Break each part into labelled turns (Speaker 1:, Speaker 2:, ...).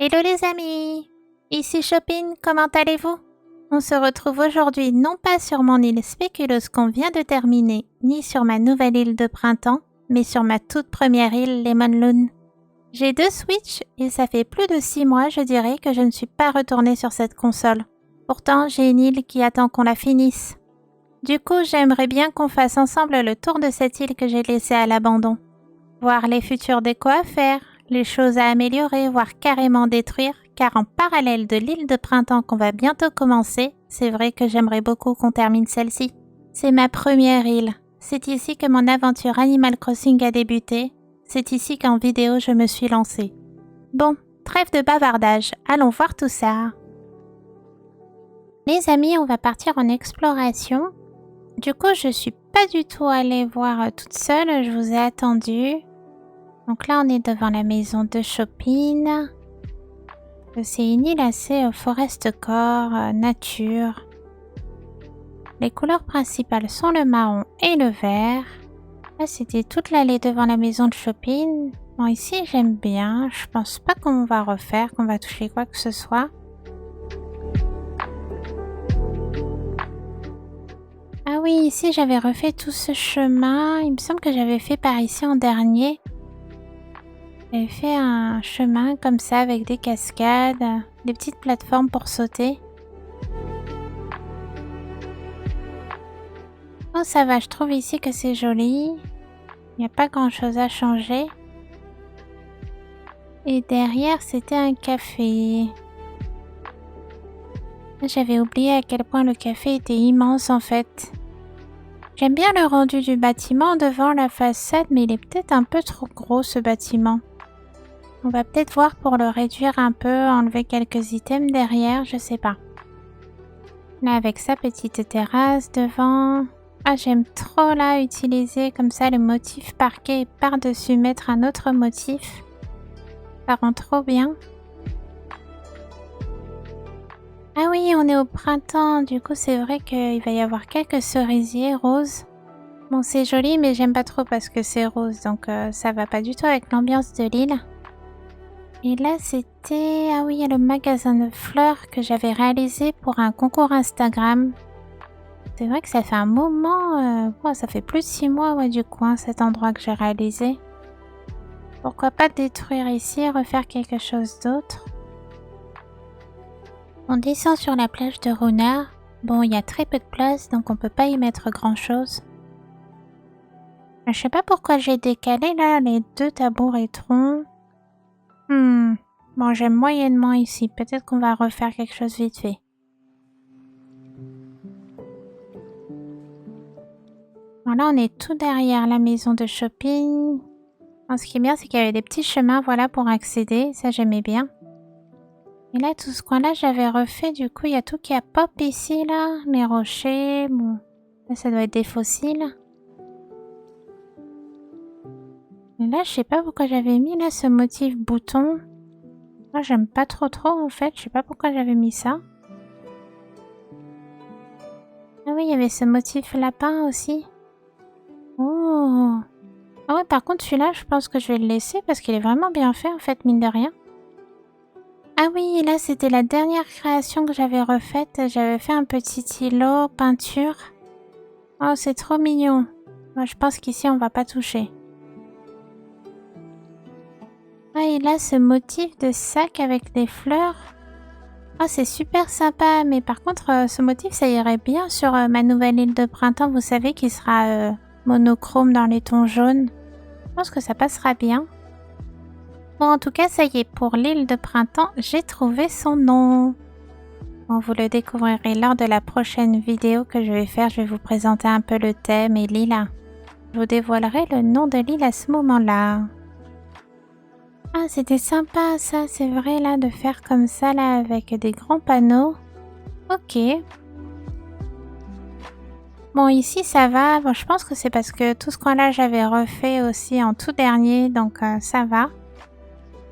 Speaker 1: Hello les amis, ici Chopin, comment allez-vous? On se retrouve aujourd'hui non pas sur mon île spéculeuse qu'on vient de terminer, ni sur ma nouvelle île de printemps, mais sur ma toute première île Lemon Loon. J'ai 2 Switch et ça fait plus de 6 mois je dirais que je ne suis pas retournée sur cette console. Pourtant j'ai une île qui attend qu'on la finisse. Du coup j'aimerais bien qu'on fasse ensemble le tour de cette île que j'ai laissée à l'abandon. Voir les futurs décos à faire, les choses à améliorer, voire carrément détruire, car en parallèle de l'île de printemps qu'on va bientôt commencer, c'est vrai que j'aimerais beaucoup qu'on termine celle-ci. C'est ma première île. C'est ici que mon aventure Animal Crossing a débuté. C'est ici qu'en vidéo je me suis lancée. Bon, trêve de bavardage, allons voir tout ça. Les amis, on va partir en exploration. Du coup, je suis pas du tout allée voir toute seule, je vous ai attendu. Donc là, on est devant la maison de Chopin. C'est une île assez forest core, nature. Les couleurs principales sont le marron et le vert. Là, c'était toute l'allée devant la maison de Chopin. Bon, ici, j'aime bien. Je pense pas qu'on va refaire, qu'on va toucher quoi que ce soit. Ah oui, ici, j'avais refait tout ce chemin. Il me semble que j'avais fait par ici en dernier. J'avais fait un chemin comme ça avec des cascades, des petites plateformes pour sauter. Oh ça va, je trouve ici que c'est joli. Il n'y a pas grand chose à changer. Et derrière c'était un café. J'avais oublié à quel point le café était immense en fait. J'aime bien le rendu du bâtiment devant la façade, mais il est peut-être un peu trop gros ce bâtiment. On va peut-être voir pour le réduire un peu, enlever quelques items derrière, je sais pas. Là avec sa petite terrasse devant. Ah j'aime trop là utiliser comme ça le motif parquet et par-dessus mettre un autre motif. Ça rend trop bien. Ah oui on est au printemps, du coup c'est vrai qu'il va y avoir quelques cerisiers roses. Bon c'est joli mais j'aime pas trop parce que c'est rose donc ça va pas du tout avec l'ambiance de l'île. Et là c'était... Ah oui, il y a le magasin de fleurs que j'avais réalisé pour un concours Instagram. C'est vrai que ça fait un moment, ça fait plus de 6 mois ouais, du coup, cet endroit que j'ai réalisé. Pourquoi pas détruire ici et refaire quelque chose d'autre. On descend sur la plage de Runa. Bon, il y a très peu de place donc on peut pas y mettre grand chose. Je sais pas pourquoi j'ai décalé là les 2 tabouretrons. Bon, j'aime moyennement ici. Peut-être qu'on va refaire quelque chose vite fait. Bon, là, on est tout derrière la maison de Chopin. Bon, ce qui est bien, c'est qu'il y avait des petits chemins, voilà, pour accéder. Ça, j'aimais bien. Et là, tout ce coin-là, j'avais refait. Du coup, il y a tout qui a pop ici, là. Les rochers. Bon, là, ça doit être des fossiles. Et là, je sais pas pourquoi j'avais mis là ce motif bouton. Moi, j'aime pas trop en fait. Je sais pas pourquoi j'avais mis ça. Ah oui, il y avait ce motif lapin aussi. Oh. Ah ouais, par contre, celui-là, je pense que je vais le laisser parce qu'il est vraiment bien fait en fait, mine de rien. Ah oui, là, c'était la dernière création que j'avais refaite. J'avais fait un petit îlot peinture. Oh, c'est trop mignon. Moi, je pense qu'ici, on va pas toucher. Ah, et là, ce motif de sac avec des fleurs. Oh, c'est super sympa. Mais par contre, ce motif, ça irait bien sur ma nouvelle île de printemps. Vous savez, qui sera monochrome dans les tons jaunes. Je pense que ça passera bien. Bon, en tout cas, ça y est, pour l'île de printemps, j'ai trouvé son nom. Bon, vous le découvrirez lors de la prochaine vidéo que je vais faire. Je vais vous présenter un peu le thème et l'île. Je vous dévoilerai le nom de l'île à ce moment-là. Ah, c'était sympa ça, c'est vrai là, de faire comme ça là, avec des grands panneaux. Ok. Bon, ici ça va. Bon, je pense que c'est parce que tout ce coin-là, j'avais refait aussi en tout dernier, donc ça va.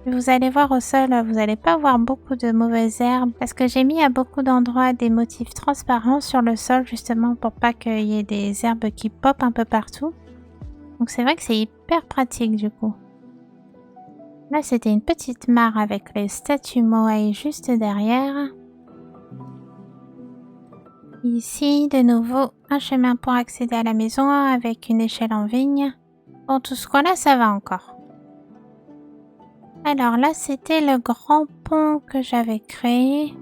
Speaker 1: Vous allez voir au sol, vous n'allez pas voir beaucoup de mauvaises herbes, parce que j'ai mis à beaucoup d'endroits des motifs transparents sur le sol, justement pour pas qu'il y ait des herbes qui popent un peu partout. Donc c'est vrai que c'est hyper pratique du coup. Là, c'était une petite mare avec les statues Moai juste derrière. Ici, de nouveau, un chemin pour accéder à la maison avec une échelle en vigne. Bon, tout ce coin-là, ça va encore. Alors là, c'était le grand pont que j'avais créé.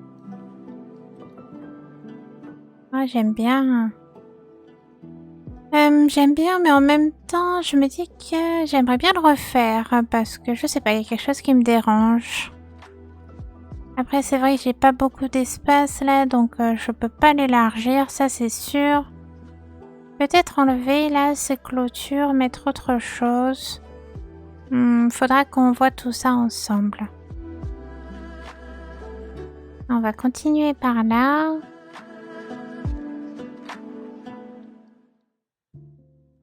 Speaker 1: Ah, j'aime bien. J'aime bien, mais en même temps, je me dis que j'aimerais bien le refaire parce que je sais pas, il y a quelque chose qui me dérange. Après, c'est vrai que j'ai pas beaucoup d'espace là, donc je peux pas l'élargir, ça c'est sûr. Peut-être enlever là ces clôtures, mettre autre chose. Faudra qu'on voit tout ça ensemble. On va continuer par là.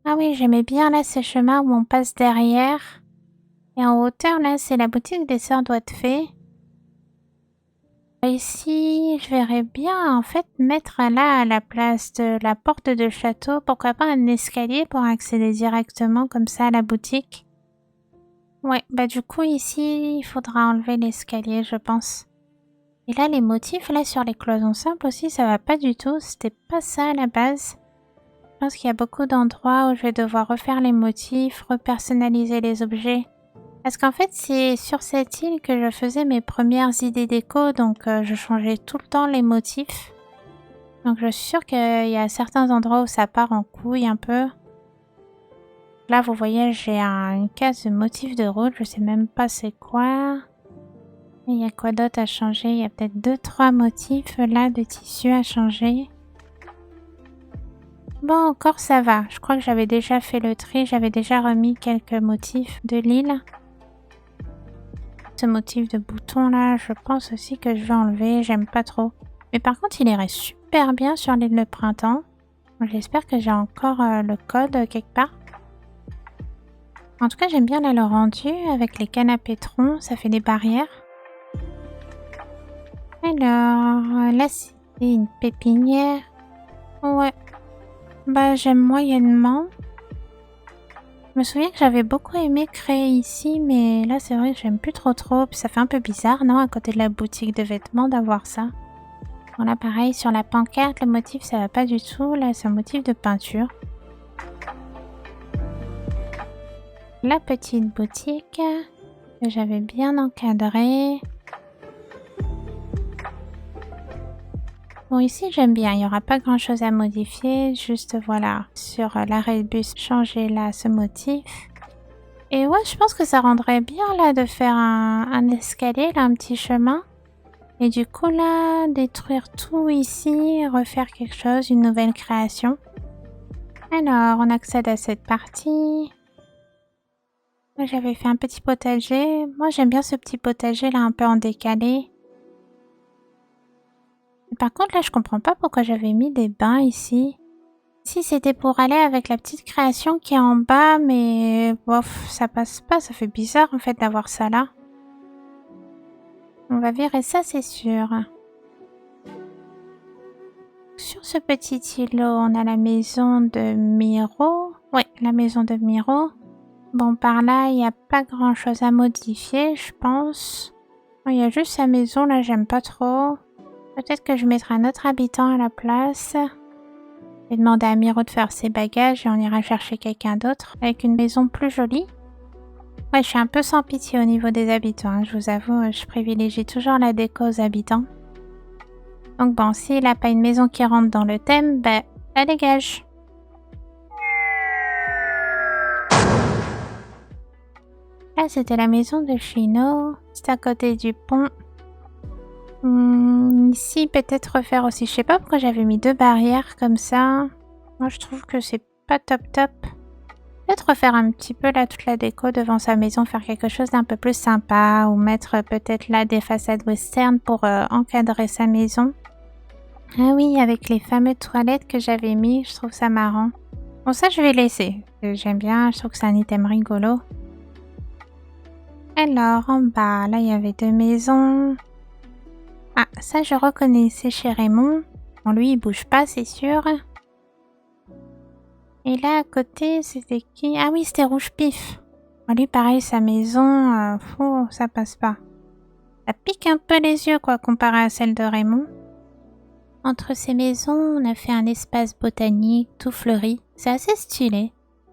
Speaker 1: Ah oui, j'aimais bien là ces chemins où on passe derrière. Et en hauteur là, c'est la boutique des Sœurs Doigts de Fée. Ici, je verrais bien en fait mettre là à la place de la porte de château, pourquoi pas un escalier pour accéder directement comme ça à la boutique. Ouais, bah du coup ici, il faudra enlever l'escalier je pense. Et là les motifs là sur les cloisons simples aussi, ça va pas du tout, c'était pas ça à la base. Je pense qu'il y a beaucoup d'endroits où je vais devoir refaire les motifs, repersonnaliser les objets. Parce qu'en fait, c'est sur cette île que je faisais mes premières idées déco, donc je changeais tout le temps les motifs. Donc je suis sûre qu'il y a certains endroits où ça part en couille un peu. Là, vous voyez, j'ai une case de motifs de route, je sais même pas c'est quoi. Et il y a quoi d'autre à changer? Il y a peut-être 2-3 motifs là de tissu à changer. Bon, encore ça va. Je crois que j'avais déjà fait le tri, j'avais déjà remis quelques motifs de l'île. Ce motif de bouton là, je pense aussi que je vais enlever, j'aime pas trop. Mais par contre, il irait super bien sur l'île de printemps. J'espère que j'ai encore le code quelque part. En tout cas, j'aime bien là le rendu avec les canapés troncs, ça fait des barrières. Alors, là c'est une pépinière. Ouais, bah j'aime moyennement. Je me souviens que j'avais beaucoup aimé créer ici, mais là c'est vrai que j'aime plus trop. Puis ça fait un peu bizarre, non, à côté de la boutique de vêtements d'avoir ça. Bon là pareil, sur la pancarte, le motif ça va pas du tout. Là c'est un motif de peinture. La petite boutique que j'avais bien encadrée. Bon ici j'aime bien, il n'y aura pas grand chose à modifier, juste voilà, sur l'arrêt de bus, changer là ce motif. Et ouais, je pense que ça rendrait bien là de faire un escalier, là un petit chemin. Et du coup là, détruire tout ici, refaire quelque chose, une nouvelle création. Alors, on accède à cette partie. Moi j'avais fait un petit potager, moi j'aime bien ce petit potager là un peu en décalé. Par contre, là, je comprends pas pourquoi j'avais mis des bains ici. Si c'était pour aller avec la petite création qui est en bas, mais bof, ça passe pas. Ça fait bizarre en fait d'avoir ça là. On va virer ça, c'est sûr. Sur ce petit îlot, on a la maison de Miro. Ouais, la maison de Miro. Bon, par là, il n'y a pas grand chose à modifier, je pense. Il y a juste sa maison, là, j'aime pas trop. Peut-être que je mettrai un autre habitant à la place. Je vais demander à Miro de faire ses bagages et on ira chercher quelqu'un d'autre avec une maison plus jolie. Ouais, je suis un peu sans pitié au niveau des habitants, hein, je vous avoue, je privilégie toujours la déco aux habitants. Donc bon, s'il n'a pas une maison qui rentre dans le thème, ben, la dégage. Là, c'était la maison de Chino, c'est à côté du pont. Ici, peut-être refaire aussi. Je sais pas pourquoi j'avais mis 2 barrières comme ça. Moi, je trouve que c'est pas top. Peut-être refaire un petit peu là toute la déco devant sa maison, faire quelque chose d'un peu plus sympa. Ou mettre peut-être là des façades western pour encadrer sa maison. Ah oui, avec les fameuses toilettes que j'avais mis, je trouve ça marrant. Bon, ça, je vais laisser. J'aime bien, je trouve que c'est un item rigolo. Alors, en bas, là, il y avait 2 maisons. Ah, ça je reconnais, c'est chez Raymond. Bon, lui il bouge pas, c'est sûr. Et là à côté, c'était qui? Ah oui, c'était Rouge Pif. Lui, pareil, sa maison, ça passe pas. Ça pique un peu les yeux, quoi, comparé à celle de Raymond. Entre ces maisons, on a fait un espace botanique tout fleuri. C'est assez stylé.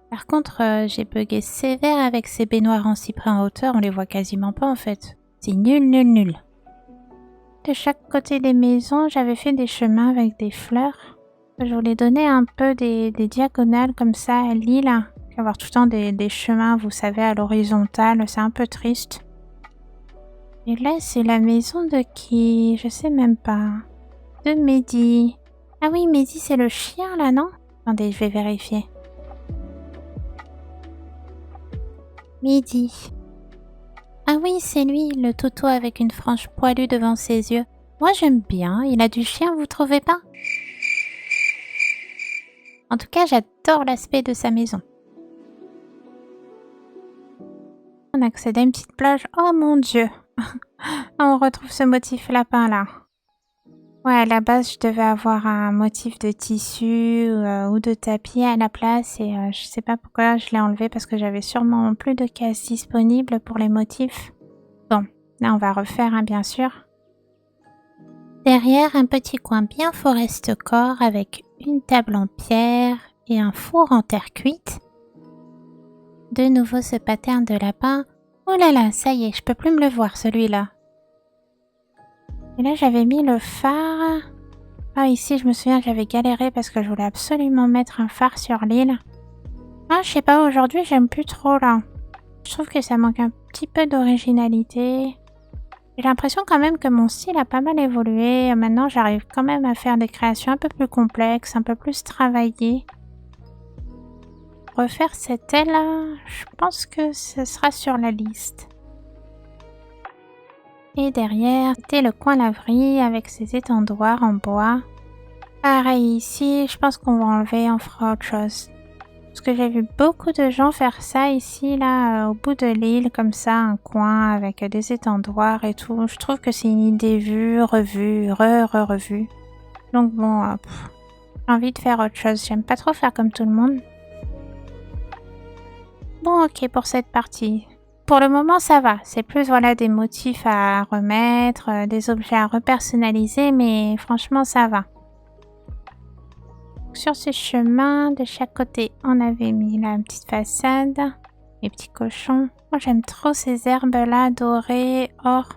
Speaker 1: Par contre, j'ai bugué sévère avec ces baignoires en cyprès en hauteur. On les voit quasiment pas, en fait. C'est nul, nul, nul. De chaque côté des maisons, j'avais fait des chemins avec des fleurs. Je voulais donner un peu des diagonales comme ça à l'île. Avoir tout le temps des chemins, vous savez, à l'horizontale. C'est un peu triste. Et là, c'est la maison de qui? Je sais même pas. De Mehdi. Ah oui, Mehdi, c'est le chien, là, non? Attendez, je vais vérifier. Mehdi. Ah oui, c'est lui, le toutou avec une frange poilue devant ses yeux. Moi, j'aime bien. Il a du chien, vous trouvez pas? En tout cas, j'adore l'aspect de sa maison. On accède à une petite plage. Oh mon Dieu! On retrouve ce motif lapin là. Ouais, à la base, je devais avoir un motif de tissu ou de tapis à la place et je sais pas pourquoi je l'ai enlevé parce que j'avais sûrement plus de cases disponibles pour les motifs. Bon, là on va refaire, hein, bien sûr. Derrière, un petit coin bien forest-core avec une table en pierre et un four en terre cuite. De nouveau ce pattern de lapin. Oh là là, ça y est, je peux plus me le voir celui-là. Et là, j'avais mis le phare. Ah, ici, je me souviens que j'avais galéré parce que je voulais absolument mettre un phare sur l'île. Ah, je sais pas, aujourd'hui, j'aime plus trop, là. Je trouve que ça manque un petit peu d'originalité. J'ai l'impression quand même que mon style a pas mal évolué. Maintenant, j'arrive quand même à faire des créations un peu plus complexes, un peu plus travaillées. Refaire cette aile, je pense que ce sera sur la liste. Et derrière, c'était le coin laverie avec ses étendoirs en bois. Pareil ici, je pense qu'on va enlever, on fera autre chose. Parce que j'ai vu beaucoup de gens faire ça ici, là, au bout de l'île, comme ça, un coin avec des étendoirs et tout. Je trouve que c'est une idée vue, revue, revue. Donc bon, j'ai envie de faire autre chose. J'aime pas trop faire comme tout le monde. Bon, ok pour cette partie. Pour le moment, ça va. C'est plus voilà des motifs à remettre, des objets à repersonnaliser, mais franchement, ça va. Sur ce chemin, de chaque côté, on avait mis là une petite façade, les petits cochons. Moi, j'aime trop ces herbes-là, dorées, or.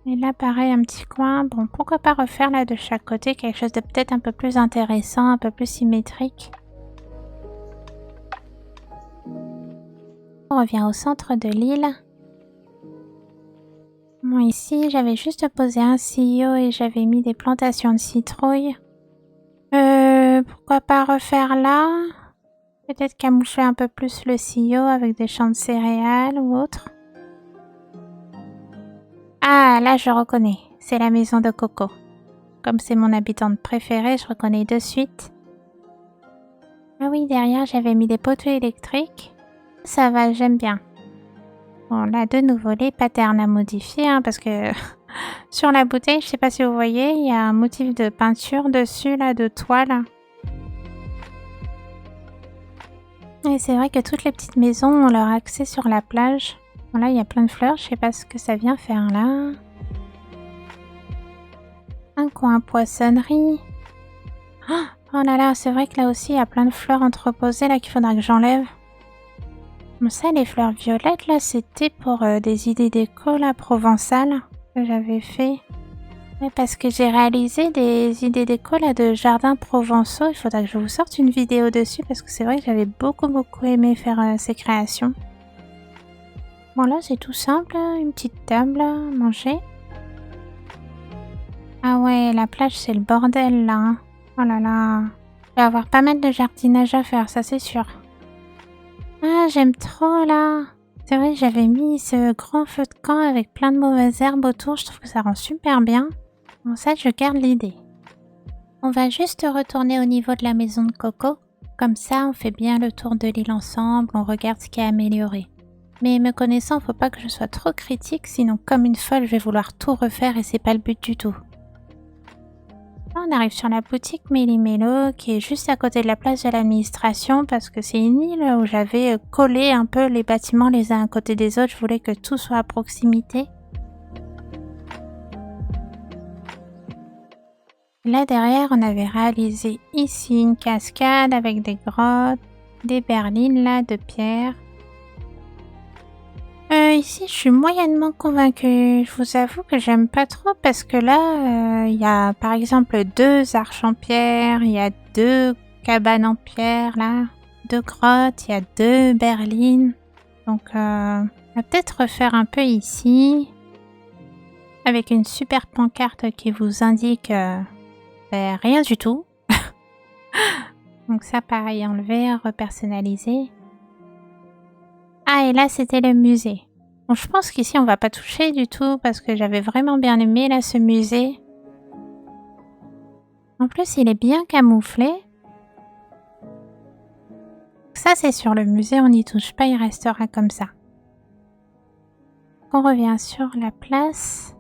Speaker 1: Et là, pareil, un petit coin. Bon, pourquoi pas refaire là de chaque côté quelque chose de peut-être un peu plus intéressant, un peu plus symétrique. On revient au centre de l'île. Bon, ici, j'avais juste posé un sillot et j'avais mis des plantations de citrouilles. Pourquoi pas refaire là? Peut-être camoufler un peu plus le sillot avec des champs de céréales ou autre. Ah, là, je reconnais. C'est la maison de Coco. Comme c'est mon habitante préférée, je reconnais de suite. Ah oui, derrière, j'avais mis des poteaux électriques. Ça va, j'aime bien. Bon, là, de nouveau, les patterns à modifier, hein, parce que sur la bouteille, je sais pas si vous voyez, il y a un motif de peinture dessus, là, de toile. Et c'est vrai que toutes les petites maisons ont leur accès sur la plage. Bon, là, il y a plein de fleurs, je sais pas ce que ça vient faire là. Un coin poissonnerie. Oh là là, c'est vrai que là aussi, il y a plein de fleurs entreposées, là, qu'il faudra que j'enlève. Bon, ça, les fleurs violettes, là, c'était pour des idées déco, là, provençales, que j'avais fait. Ouais, parce que j'ai réalisé des idées déco, là, de jardins provençaux. Il faudra que je vous sorte une vidéo dessus, parce que c'est vrai que j'avais beaucoup aimé faire ces créations. Bon, là, c'est tout simple, une petite table à manger. Ah ouais, la plage, c'est le bordel, là. Hein. Oh là là. Je vais avoir pas mal de jardinage à faire, ça, c'est sûr. Ah, j'aime trop là. C'est vrai, j'avais mis ce grand feu de camp avec plein de mauvaises herbes autour. Je trouve que ça rend super bien. Bon, ça, je garde l'idée. On va juste retourner au niveau de la maison de Coco. Comme ça, on fait bien le tour de l'île ensemble. On regarde ce qui est amélioré. Mais me connaissant, faut pas que je sois trop critique. Sinon, comme une folle, je vais vouloir tout refaire et c'est pas le but du tout. Là, on arrive sur la boutique Méli-Mélo qui est juste à côté de la place de l'administration parce que c'est une île où j'avais collé un peu les bâtiments les uns à côté des autres. Je voulais que tout soit à proximité. Là derrière, on avait réalisé ici une cascade avec des grottes, des berlines là de pierre. Ici, je suis moyennement convaincue. Je vous avoue que j'aime pas trop parce que là, il y a par exemple 2 arches en pierre, il y a 2 cabanes en pierre là, 2 grottes, il y a 2 berlines. Donc, on va peut-être refaire un peu ici avec une super pancarte qui vous indique rien du tout. Donc ça, pareil, enlever, repersonnaliser. Ah, et là, c'était le musée. Bon, je pense qu'ici, on va pas toucher du tout parce que j'avais vraiment bien aimé, là, ce musée. En plus, il est bien camouflé. Ça, c'est sur le musée, on n'y touche pas, il restera comme ça. On revient sur la place.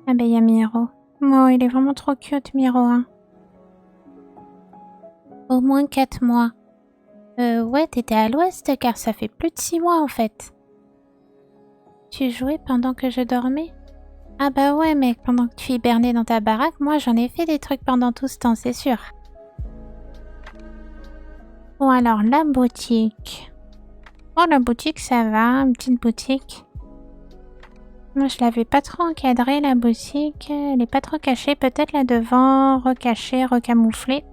Speaker 1: Ah ben, il y a Miro. Oh, il est vraiment trop cute, Miro, hein. Au moins 4 mois. Ouais, t'étais à l'ouest car ça fait plus de 6 mois en fait. Tu jouais pendant que je dormais? Ah bah ouais, mais pendant que tu hibernais dans ta baraque, moi j'en ai fait des trucs pendant tout ce temps, c'est sûr. Bon alors, la boutique. Oh, la boutique ça va, une petite boutique. Moi je l'avais pas trop encadrée la boutique, elle est pas trop cachée, peut-être là devant, recachée, recamouflée.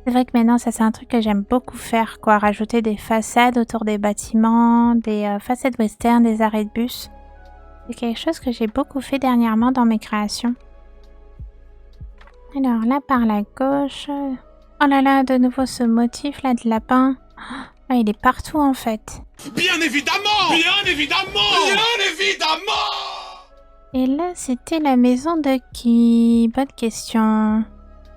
Speaker 1: C'est vrai que maintenant, ça c'est un truc que j'aime beaucoup faire, quoi. Rajouter des façades autour des bâtiments, des façades western, des arrêts de bus. C'est quelque chose que j'ai beaucoup fait dernièrement dans mes créations. Alors là, par la gauche... Oh là là, de nouveau ce motif là de lapin. Ah, il est partout en fait.
Speaker 2: Bien évidemment! Bien évidemment! Bien évidemment!
Speaker 1: Et là, c'était la maison de qui? Bonne question.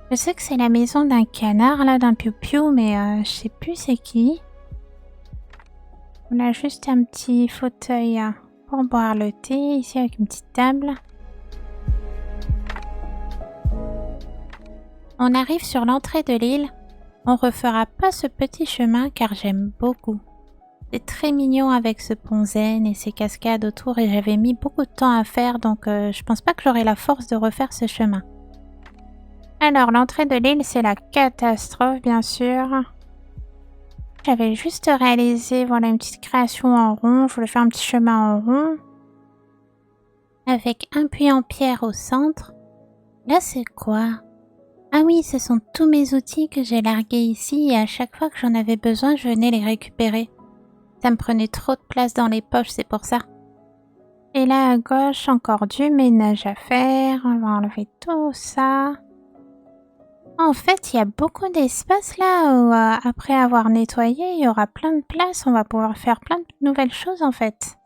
Speaker 1: Je sais que c'est la maison d'un canard, là, d'un piou-piou, mais je sais plus c'est qui. On a juste un petit fauteuil pour boire le thé, ici avec une petite table. On arrive sur l'entrée de l'île. On refera pas ce petit chemin car j'aime beaucoup. C'est très mignon avec ce pont zen et ces cascades autour et j'avais mis beaucoup de temps à faire donc je pense pas que j'aurai la force de refaire ce chemin. Alors, l'entrée de l'île, c'est la catastrophe, bien sûr. J'avais juste réalisé, voilà, une petite création en rond. Je voulais faire un petit chemin en rond. Avec un puits en pierre au centre. Là, c'est quoi? Ah oui, ce sont tous mes outils que j'ai largués ici et à chaque fois que j'en avais besoin, je venais les récupérer. Ça me prenait trop de place dans les poches, c'est pour ça. Et là, à gauche, encore du ménage à faire. On va enlever tout ça. En fait, il y a beaucoup d'espace là où après avoir nettoyé, il y aura plein de place. On va pouvoir faire plein de nouvelles choses en fait.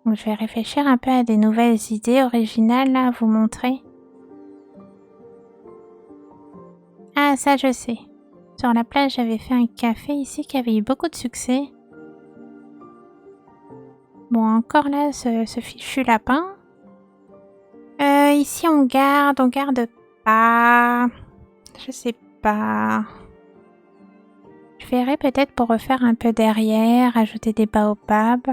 Speaker 1: Donc, je vais réfléchir un peu à des nouvelles idées originales là à vous montrer. Ah, ça je sais. Sur la plage, j'avais fait un café ici qui avait eu beaucoup de succès. Bon, encore là, ce fichu lapin. Ici, on garde pas... Je sais pas. Je verrai peut-être pour refaire un peu derrière, ajouter des baobabs.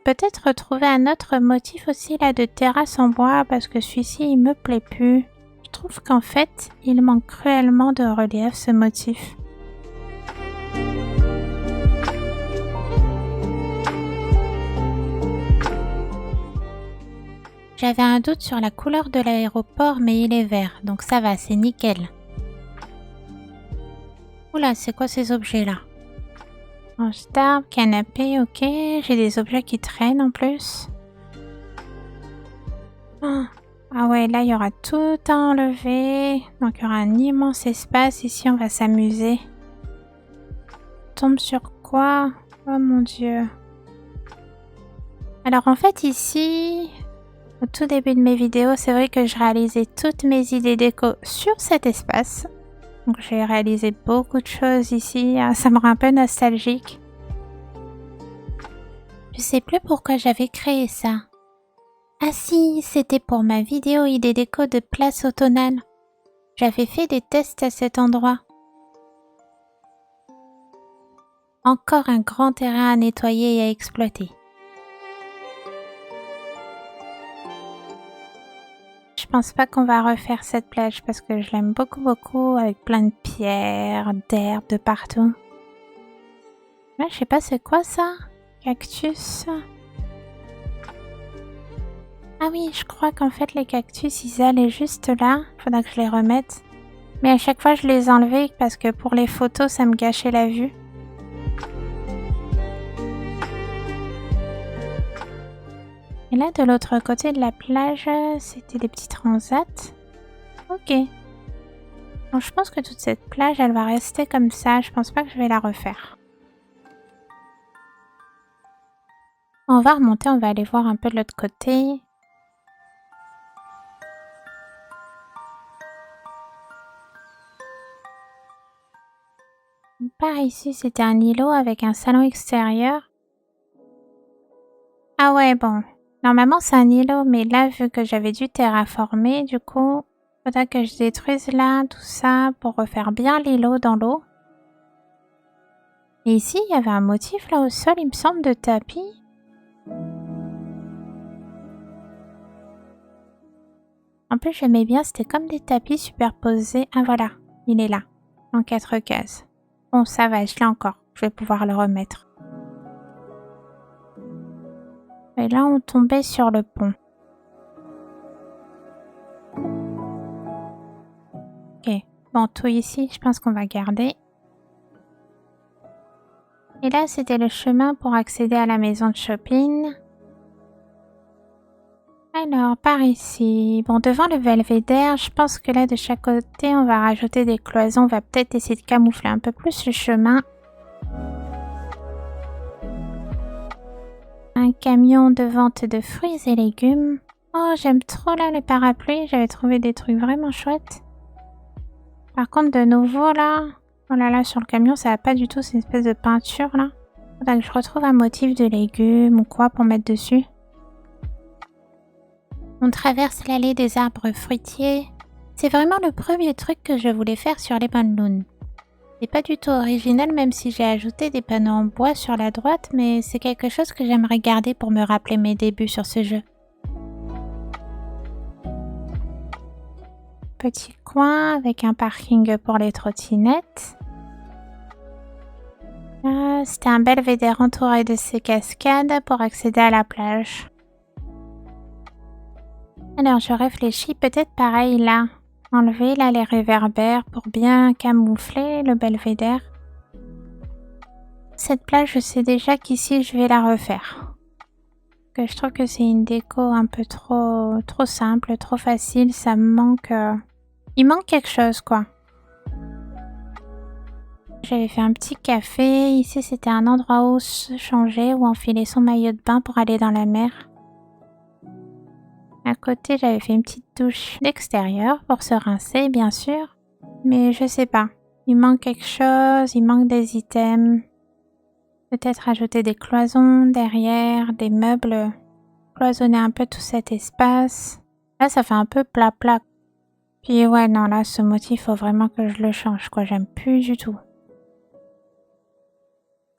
Speaker 1: Peut-être retrouver un autre motif aussi là de terrasse en bois parce que celui-ci il me plaît plus. Je trouve qu'en fait il manque cruellement de relief ce motif. J'avais un doute sur la couleur de l'aéroport mais il est vert donc ça va, c'est nickel. Oula, c'est quoi ces objets-là? Branche d'arbre, canapé, ok. J'ai des objets qui traînent en plus. Oh. Ah ouais, là, il y aura tout à enlever. Donc, il y aura un immense espace. Ici, on va s'amuser. On tombe sur quoi? Oh mon Dieu. Alors, en fait, ici, au tout début de mes vidéos, c'est vrai que je réalisais toutes mes idées déco sur cet espace. Donc j'ai réalisé beaucoup de choses ici, ça me rend un peu nostalgique. Je sais plus pourquoi j'avais créé ça. Ah si, c'était pour ma vidéo idée déco de place automnale. J'avais fait des tests à cet endroit. Encore un grand terrain à nettoyer et à exploiter. Je pense pas qu'on va refaire cette plage parce que je l'aime beaucoup avec plein de pierres, d'herbes de partout. Là, je sais pas c'est quoi ça? Cactus. Ah oui, je crois qu'en fait les cactus ils allaient juste là. Faudra que je les remette. Mais à chaque fois je les enlevais parce que pour les photos ça me gâchait la vue. Et là, de l'autre côté de la plage, c'était des petits transats. Ok. Donc, je pense que toute cette plage, elle va rester comme ça. Je pense pas que je vais la refaire. On va remonter, on va aller voir un peu de l'autre côté. Par ici, c'était un îlot avec un salon extérieur. Ah ouais, bon. Normalement, c'est un îlot, mais là, vu que j'avais dû terraformer, du coup, faudra que je détruise là, tout ça, pour refaire bien l'îlot dans l'eau. Et ici, il y avait un motif là au sol, il me semble, de tapis. En plus, j'aimais bien, c'était comme des tapis superposés. Ah voilà, il est là, en 4 cases. Bon, ça va, je l'ai encore. Je vais pouvoir le remettre. Et là, on tombait sur le pont. Ok, bon, tout ici, je pense qu'on va garder. Et là, c'était le chemin pour accéder à la maison de shopping. Alors, par ici. Bon, devant le belvédère, je pense que là, de chaque côté, on va rajouter des cloisons. On va peut-être essayer de camoufler un peu plus le chemin. Un camion de vente de fruits et légumes. Oh, j'aime trop là les parapluies. J'avais trouvé des trucs vraiment chouettes. Par contre, de nouveau là... Oh là là, sur le camion, ça va pas du tout. C'est une espèce de peinture là. Faudrait que je retrouve un motif de légumes ou quoi pour mettre dessus. On traverse l'allée des arbres fruitiers. C'est vraiment le premier truc que je voulais faire sur les Loon. C'est pas du tout original même si j'ai ajouté des panneaux en bois sur la droite, mais c'est quelque chose que j'aimerais garder pour me rappeler mes débuts sur ce jeu. Petit coin avec un parking pour les trottinettes. C'était un belvédère entouré de ces cascades pour accéder à la plage. Alors je réfléchis, peut-être pareil là. Enlever là les réverbères pour bien camoufler le belvédère. Cette plage, je sais déjà qu'ici je vais la refaire. Que je trouve que c'est une déco un peu trop simple, trop facile. Ça me manque... Il manque quelque chose quoi. J'avais fait un petit café. Ici c'était un endroit où se changer, où enfiler son maillot de bain pour aller dans la mer. À côté, j'avais fait une petite douche d'extérieur pour se rincer, bien sûr. Mais je sais pas. Il manque quelque chose, il manque des items. Peut-être rajouter des cloisons derrière, des meubles. Cloisonner un peu tout cet espace. Là, ça fait un peu plat. Puis ouais, non, là, ce motif, faut vraiment que je le change, quoi. J'aime plus du tout.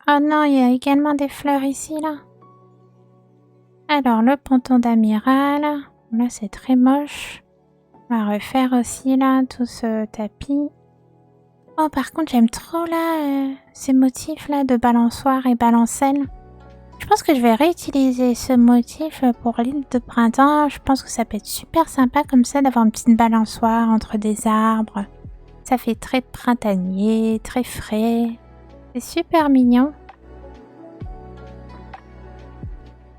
Speaker 1: Oh non, il y a également des fleurs ici, là. Alors, le ponton d'amiral. Là, c'est très moche. On va refaire aussi, là, tout ce tapis. Oh, par contre, j'aime trop, là, ces motifs-là de balançoire et balancelle. Je pense que je vais réutiliser ce motif pour l'île de printemps. Je pense que ça peut être super sympa, comme ça, d'avoir une petite balançoire entre des arbres. Ça fait très printanier, très frais. C'est super mignon.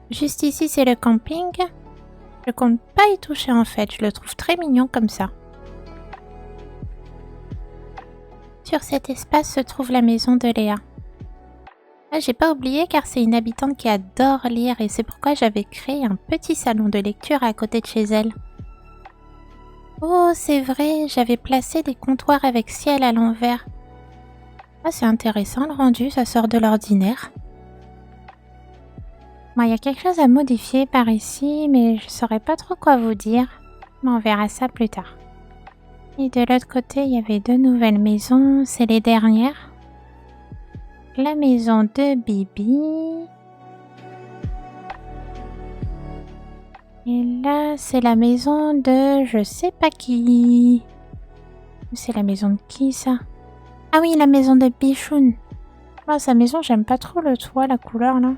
Speaker 1: Juste ici, c'est le camping. Je compte pas y toucher en fait, je le trouve très mignon comme ça. Sur cet espace se trouve la maison de Léa. Ah, j'ai pas oublié car c'est une habitante qui adore lire et c'est pourquoi j'avais créé un petit salon de lecture à côté de chez elle. Oh, c'est vrai, j'avais placé des comptoirs avec ciel à l'envers. Ah, c'est intéressant le rendu, ça sort de l'ordinaire. Bon, il y a quelque chose à modifier par ici, mais je saurais pas trop quoi vous dire. Mais on verra ça plus tard. Et de l'autre côté, il y avait 2 nouvelles maisons. C'est les dernières. La maison de Bibi. Et là, c'est la maison de je sais pas qui. C'est la maison de qui, ça? Ah oui, la maison de Bichoun. Ah, sa maison, j'aime pas trop le toit, la couleur, là.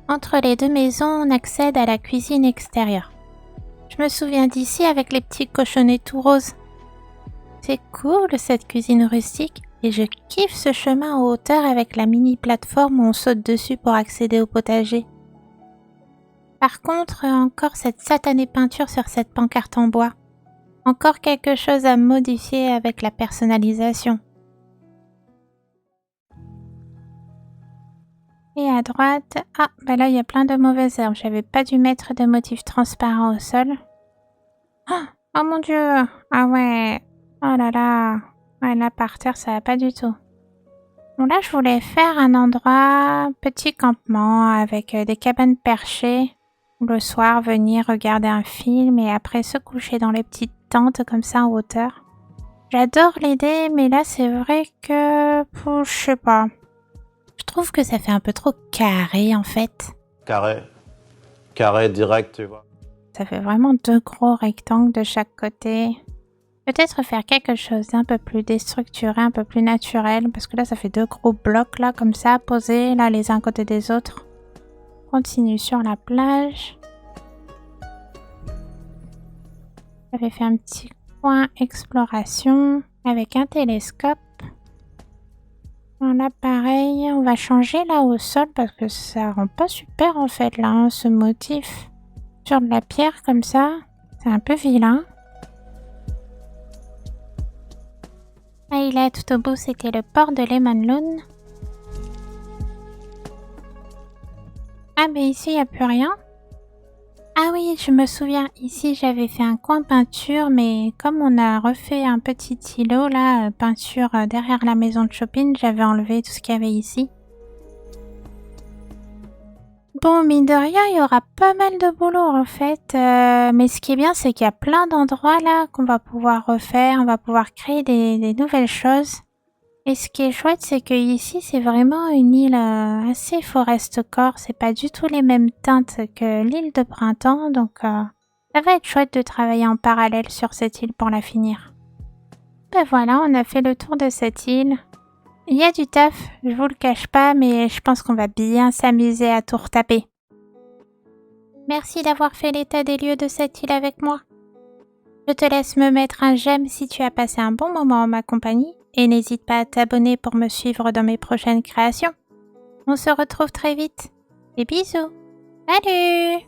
Speaker 1: Entre les 2 maisons, on accède à la cuisine extérieure. Je me souviens d'ici avec les petits cochonnets tout roses. C'est cool, cette cuisine rustique, et je kiffe ce chemin en hauteur avec la mini plateforme où on saute dessus pour accéder au potager. Par contre, encore cette satanée peinture sur cette pancarte en bois. Encore quelque chose à modifier avec la personnalisation. Et à droite, ah, bah là il y a plein de mauvaises herbes. J'avais pas dû mettre de motifs transparents au sol. Oh mon dieu, ah ouais, oh là là, ouais, là par terre ça va pas du tout. Bon là je voulais faire un endroit, petit campement avec des cabanes perchées. Le soir venir regarder un film et après se coucher dans les petites tentes comme ça en hauteur. J'adore l'idée, mais là c'est vrai que, je sais pas. Je trouve que ça fait un peu trop carré en fait.
Speaker 3: Carré direct, tu vois.
Speaker 1: Ça fait vraiment 2 gros rectangles de chaque côté. Peut-être faire quelque chose d'un peu plus déstructuré, un peu plus naturel, parce que là ça fait 2 gros blocs là comme ça, posés là les uns à côté des autres. Continue sur la plage. J'avais fait un petit coin exploration avec un télescope. Là pareil, on va changer là au sol parce que ça rend pas super en fait là, hein, ce motif. Sur de la pierre comme ça, c'est un peu vilain. Et là tout au bout c'était le port de Lemon Lawn. Ah mais ici il n'y a plus rien. Ah oui, je me souviens, ici j'avais fait un coin peinture, mais comme on a refait un petit îlot là, peinture derrière la maison de shopping, j'avais enlevé tout ce qu'il y avait ici. Bon, mine de rien, il y aura pas mal de boulot en fait, mais ce qui est bien, c'est qu'il y a plein d'endroits là qu'on va pouvoir refaire, on va pouvoir créer des nouvelles choses. Et ce qui est chouette, c'est que ici, c'est vraiment une île assez forest core. C'est pas du tout les mêmes teintes que l'île de printemps, donc ça va être chouette de travailler en parallèle sur cette île pour la finir. Ben voilà, on a fait le tour de cette île. Il y a du taf, je vous le cache pas, mais je pense qu'on va bien s'amuser à tout retaper. Merci d'avoir fait l'état des lieux de cette île avec moi. Je te laisse me mettre un j'aime si tu as passé un bon moment en ma compagnie. Et n'hésite pas à t'abonner pour me suivre dans mes prochaines créations. On se retrouve très vite. Des bisous. Salut!